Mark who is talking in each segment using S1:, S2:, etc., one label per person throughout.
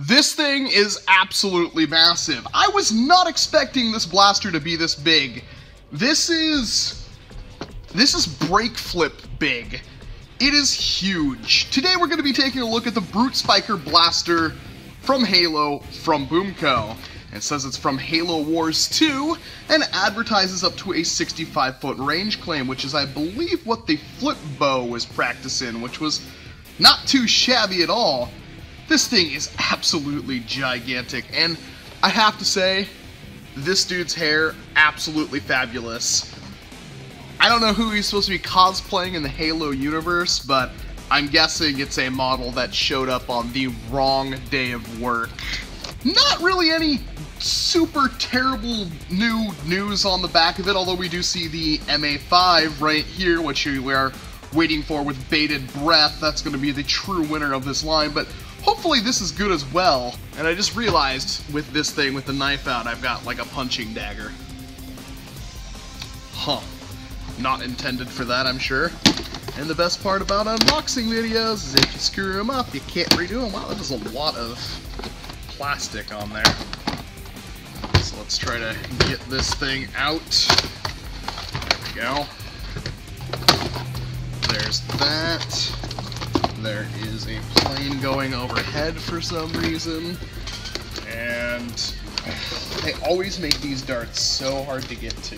S1: This thing is absolutely massive. I was not expecting this blaster to be this big. This is Breakflip big. It is huge. Today we're going to be taking a look at the Brute Spiker blaster from Halo from BOOMco. It says it's from Halo Wars 2 and advertises up to a 65-foot range claim, which is, I believe, what the flip bow was practicing, which was not too shabby at all. This thing is absolutely gigantic, and I have to say, this dude's hair, absolutely fabulous. I don't know who he's supposed to be cosplaying in the Halo universe, but I'm guessing it's a model that showed up on the wrong day of work. Not really any super terrible new news on the back of it, although we do see the MA5 right here, which we are waiting for with bated breath. That's going to be the true winner of this line, but hopefully this is good as well. And I just realized with this thing, with the knife out, I've got like a punching dagger. Huh. Not intended for that, I'm sure. And the best part about unboxing videos is if you screw them up, you can't redo them. Wow, there's a lot of plastic on there. So let's try to get this thing out. There we go. There's that. There is a plane going overhead for some reason. And they always make these darts so hard to get to.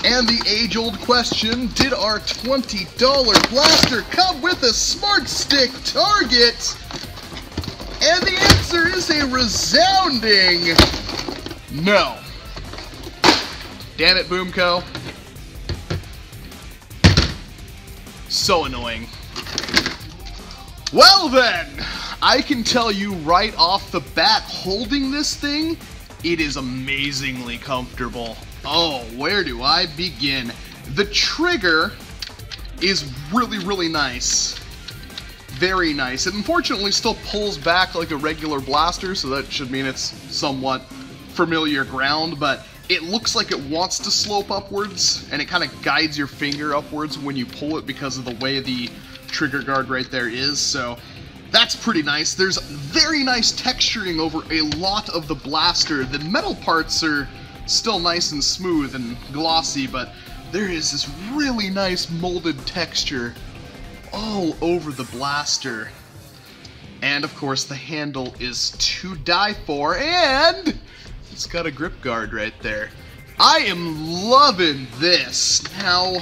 S1: And the age-old question, did our $20 blaster come with a Smart Stick target? And the answer is a resounding no. Damn it, BOOMco. So annoying. Well then, I can tell you right off the bat, holding this thing, it is amazingly comfortable. Oh, where do I begin? The trigger is really, really nice. Very nice. It unfortunately still pulls back like a regular blaster, so that should mean it's somewhat familiar ground, but it looks like it wants to slope upwards, and it kind of guides your finger upwards when you pull it because of the way the trigger guard right there is, so that's pretty nice. There's very nice texturing over a lot of the blaster. The metal parts are still nice and smooth and glossy, but there is this really nice molded texture all over the blaster. And of course the handle is to die for, and it's got a grip guard right there. I am loving this. Now,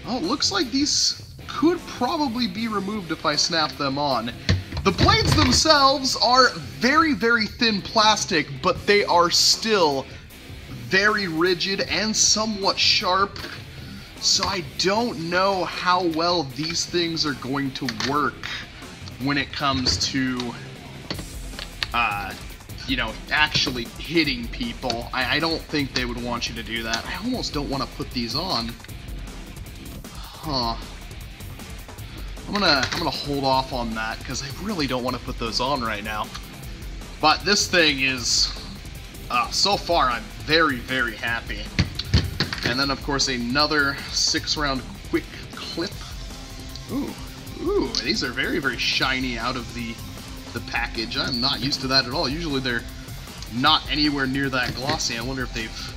S1: oh, it looks like these could probably be removed if I snap them on. The blades themselves are very, very thin plastic, but they are still very rigid and somewhat sharp, so I don't know how well these things are going to work when it comes to, you know, actually hitting people. I don't think they would want you to do that. I almost don't want to put these on. Huh. I'm gonna hold off on that because I really don't want to put those on right now. But this thing is, so far I'm very, very happy. And then of course another 6-round quick clip. Ooh, these are very, very shiny out of the package. I'm not used to that at all. Usually they're not anywhere near that glossy. I wonder if they've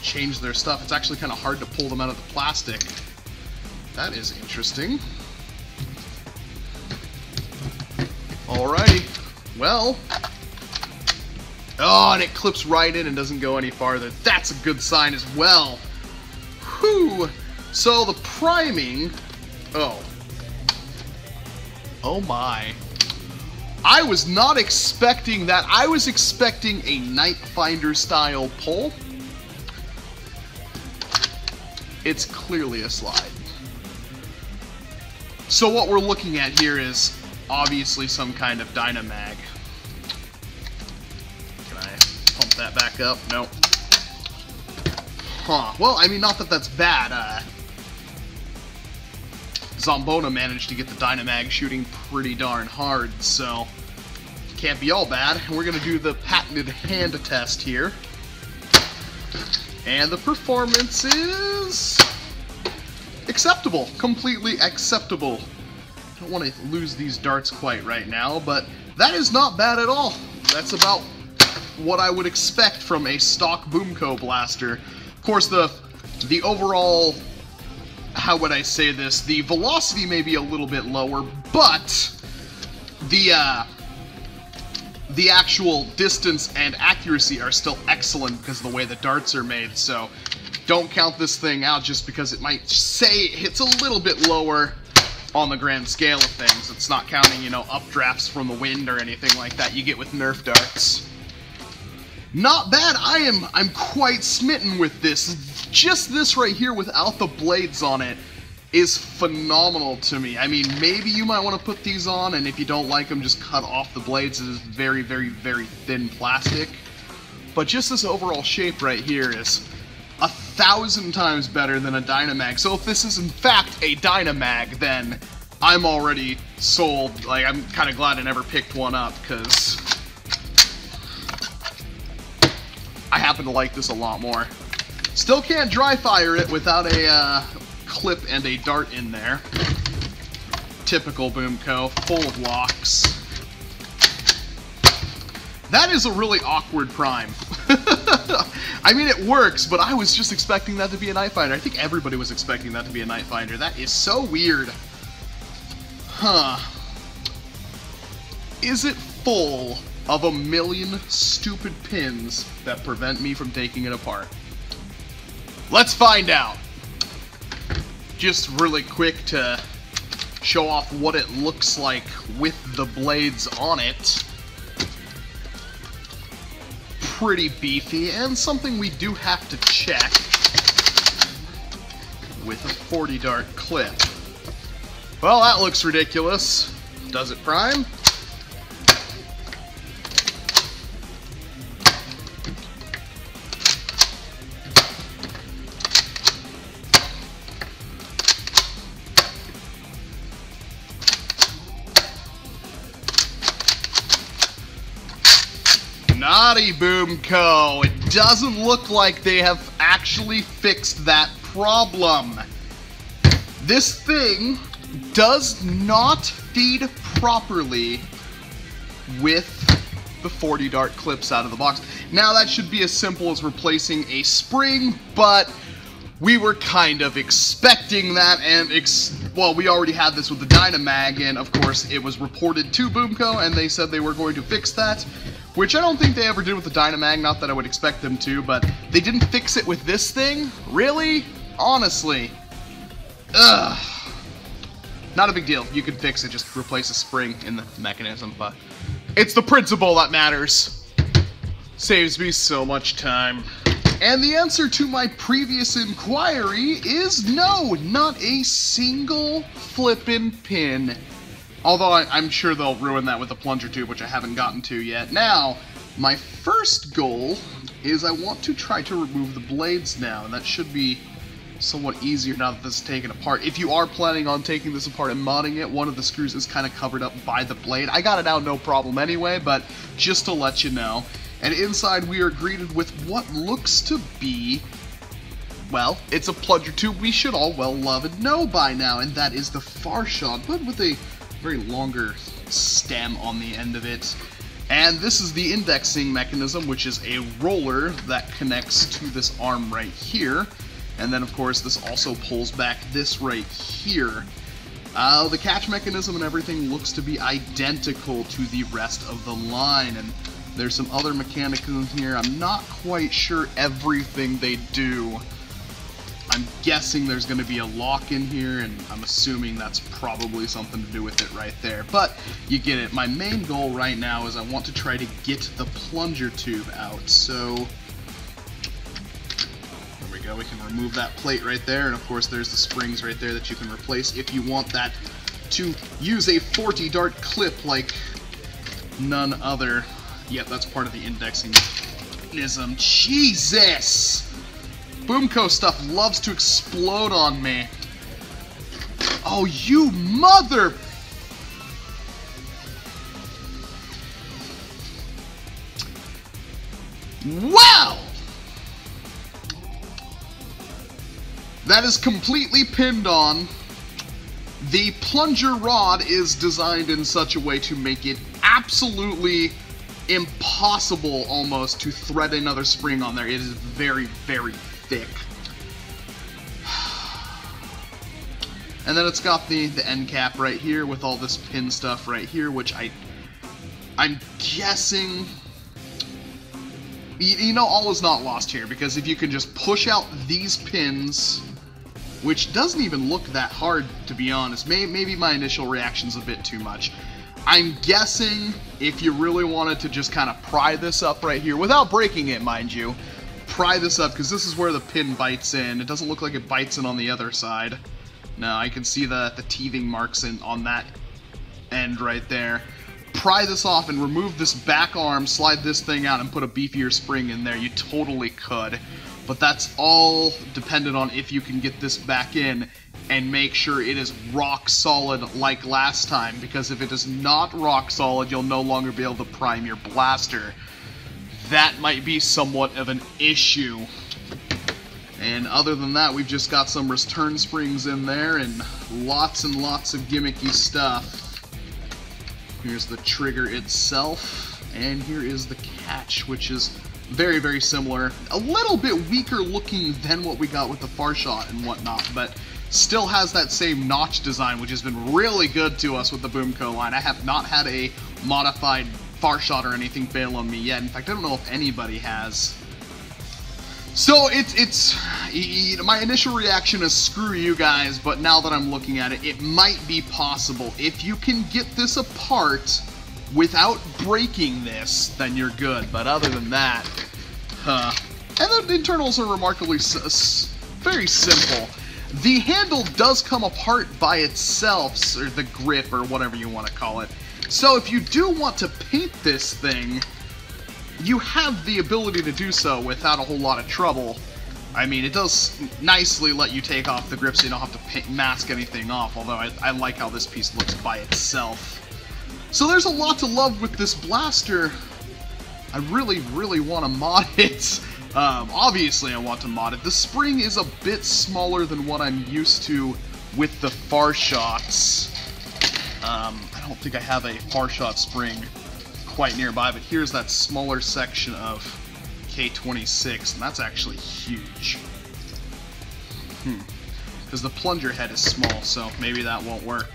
S1: changed their stuff. It's actually kind of hard to pull them out of the plastic. That is interesting. Alrighty, well, oh, and it clips right in and doesn't go any farther. That's a good sign as well. Whew. So the priming, oh my. I was not expecting that. I was expecting a Night Finder style pull. It's clearly a slide. So what we're looking at here is obviously some kind of Dynamag. Can I pump that back up? Nope. Huh. Well, I mean, not that that's bad. Zombona managed to get the Dynamag shooting pretty darn hard, so can't be all bad. And we're going to do the patented hand test here. And the performance is acceptable. Completely acceptable. want to lose these darts quite right now, but that is not bad at all. That's about what I would expect from a stock BOOMco blaster. Of course, the overall, how would I say this, the velocity may be a little bit lower, but the actual distance and accuracy are still excellent because of the way the darts are made, so don't count this thing out just because it might say it hits a little bit lower on the grand scale of things. It's not counting, you know, updrafts from the wind or anything like that you get with Nerf darts. Not bad. I'm quite smitten with this. Just this right here without the blades on it is phenomenal to me. I mean, maybe you might want to put these on, and if you don't like them, just cut off the blades. It is very, very, very thin plastic. But just this overall shape right here is 1,000 times better than a Dynamag. So if this is in fact a Dynamag, then I'm already sold. Like, I'm kind of glad I never picked one up, because I happen to like this a lot more. Still can't dry fire it without a clip and a dart in there. Typical BOOMco, full of locks. That is a really awkward prime. I mean, it works, but I was just expecting that to be a Night Finder. I think everybody was expecting that to be a Night Finder. That is so weird. Huh. Is it full of a million stupid pins that prevent me from taking it apart? Let's find out. Just really quick to show off what it looks like with the blades on it. Pretty beefy, and something we do have to check with a 40 dart clip. Well, that looks ridiculous. Does it prime? Naughty BOOMco, it doesn't look like they have actually fixed that problem. This thing does not feed properly with the 40 dart clips out of the box. Now that should be as simple as replacing a spring, but we were kind of expecting that, and well, we already had this with the Dynamag, and of course it was reported to BOOMco, and they said they were going to fix that. Which I don't think they ever did with the Dynamag, not that I would expect them to, but they didn't fix it with this thing? Really? Honestly. Ugh. Not a big deal. You can fix it, just replace a spring in the mechanism, but it's the principle that matters. Saves me so much time. And the answer to my previous inquiry is no, not a single flippin' pin. Although I'm sure they'll ruin that with the plunger tube, which I haven't gotten to yet. Now, my first goal is I want to try to remove the blades now, and that should be somewhat easier now that this is taken apart. If you are planning on taking this apart and modding it, one of the screws is kind of covered up by the blade. I got it out no problem anyway, but just to let you know. And inside we are greeted with what looks to be, well, it's a plunger tube we should all well love and know by now, and that is the Farshot, but with a very longer stem on the end of it. And this is the indexing mechanism, which is a roller that connects to this arm right here. And then of course this also pulls back this right here. The catch mechanism and everything looks to be identical to the rest of the line, and there's some other mechanisms here. I'm not quite sure everything they do. I'm guessing there's going to be a lock in here, and I'm assuming that's probably something to do with it right there. But you get it. My main goal right now is I want to try to get the plunger tube out. So there we go. We can remove that plate right there, and of course there's the springs right there that you can replace if you want that to use a 40 dart clip like none other. Yep, that's part of the indexing mechanism. Jesus! BOOMco stuff loves to explode on me. Oh, you mother... Wow! That is completely pinned on. The plunger rod is designed in such a way to make it absolutely impossible almost to thread another spring on there. It is very, very thick. And then it's got the end cap right here with all this pin stuff right here, which I'm guessing... You know, all is not lost here, because if you can just push out these pins, which doesn't even look that hard, to be honest. Maybe my initial reaction's a bit too much. I'm guessing if you really wanted to just kind of pry this up right here, without breaking it, mind you, pry this up, because this is where the pin bites in. It doesn't look like it bites in on the other side. No, I can see the teething marks on that end right there. Pry this off and remove this back arm, slide this thing out, and put a beefier spring in there. You totally could. But that's all dependent on if you can get this back in and make sure it is rock solid like last time, because if it is not rock solid, you'll no longer be able to prime your blaster. That might be somewhat of an issue. And other than that, we've just got some return springs in there and lots of gimmicky stuff. Here's the trigger itself, and here is the catch, which is very, very similar. A little bit weaker looking than what we got with the far shot and whatnot, but still has that same notch design, which has been really good to us with the BOOMco line. I have not had a modified far shot or anything fail on me yet. In fact, I don't know if anybody has. So my initial reaction is screw you guys, but now that I'm looking at it, it might be possible. If you can get this apart without breaking this, then you're good. But other than that, and the internals are remarkably very simple. The handle does come apart by itself, or the grip, or whatever you want to call it. So if you do want to paint this thing, you have the ability to do so without a whole lot of trouble. I mean, it does nicely let you take off the grip so you don't have to mask anything off, although I like how this piece looks by itself. So there's a lot to love with this blaster. I really, really want to mod it. Obviously I want to mod it. The spring is a bit smaller than what I'm used to with the far shots. I don't think I have a far shot spring quite nearby, but here's that smaller section of K26, and that's actually huge. Because the plunger head is small, so maybe that won't work.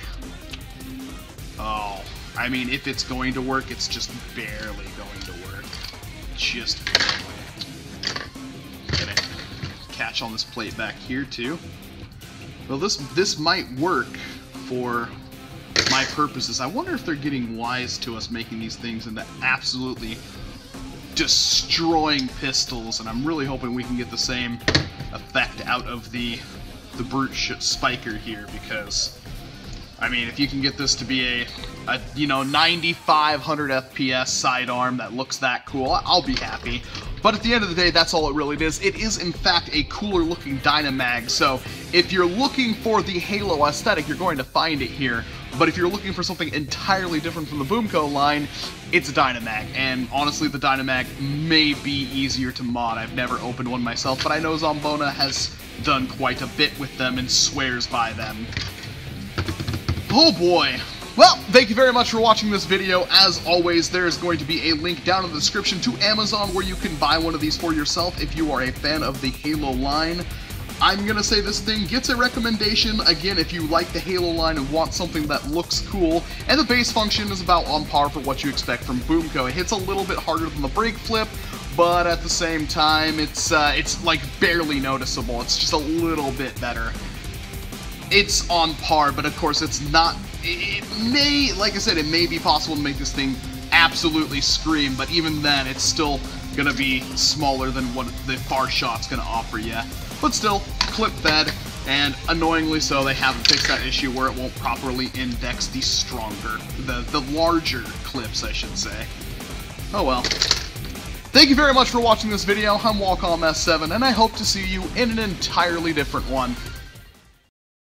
S1: Oh, I mean, if it's going to work, it's just barely going to work. Just barely. Gonna catch on this plate back here too. Well, this might work for my purposes. I wonder if they're getting wise to us making these things into absolutely destroying pistols, and I'm really hoping we can get the same effect out of the brute spiker here, because I mean, if you can get this to be a you know, 9500 FPS sidearm that looks that cool, I'll be happy. But at the end of the day, that's all it really is. It is, in fact, a cooler looking Dynamag, so if you're looking for the Halo aesthetic, you're going to find it here. But if you're looking for something entirely different from the BOOMco line, it's a Dynamag. And honestly, the Dynamag may be easier to mod. I've never opened one myself, but I know Zombona has done quite a bit with them and swears by them. Oh boy. Well, thank you very much for watching this video. As always, there's going to be a link down in the description to Amazon where you can buy one of these for yourself if you are a fan of the Halo line. I'm gonna say this thing gets a recommendation, again, if you like the Halo line and want something that looks cool, and the base function is about on par for what you expect from BOOMco. It hits a little bit harder than the Breakflip, but at the same time, it's like barely noticeable. It's just a little bit better. It's on par, but of course it's not. It may, like I said, it may be possible to make this thing absolutely scream, but even then, it's still gonna be smaller than what the far shot's gonna offer you. But still, clip fed, and annoyingly so, they haven't fixed that issue where it won't properly index the stronger, the larger clips, I should say. Oh well. Thank you very much for watching this video. I'm Walcom S7, and I hope to see you in an entirely different one.